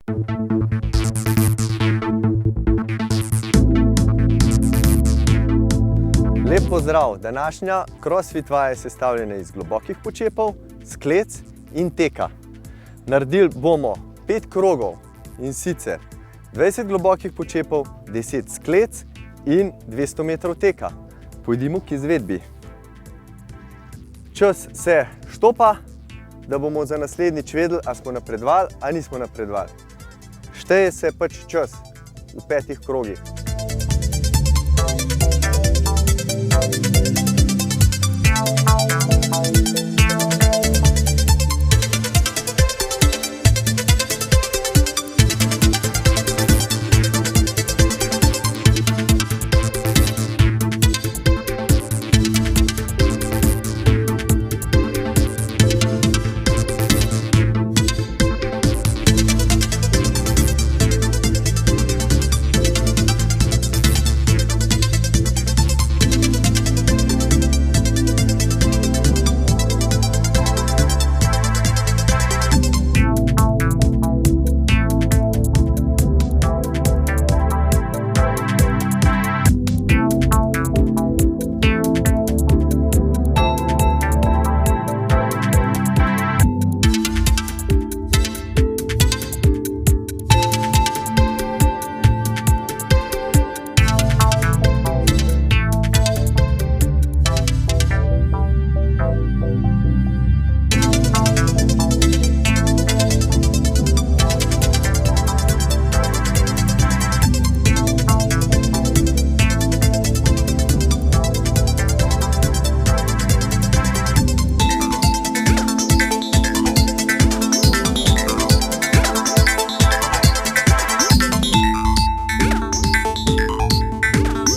Lep pozdrav! Današnja crossfit vaja je sestavljena iz globokih počepov, sklec in teka. Naredili bomo 5 krogov, in sicer 20 globokih počepov, 10 sklec in 200 metrov teka. Pojdimo k izvedbi. Čas se štopa, da bomo za naslednjič vedeli, ali smo napredovali ali nismo napredovali. Šteje se pač čas v 5 krogih.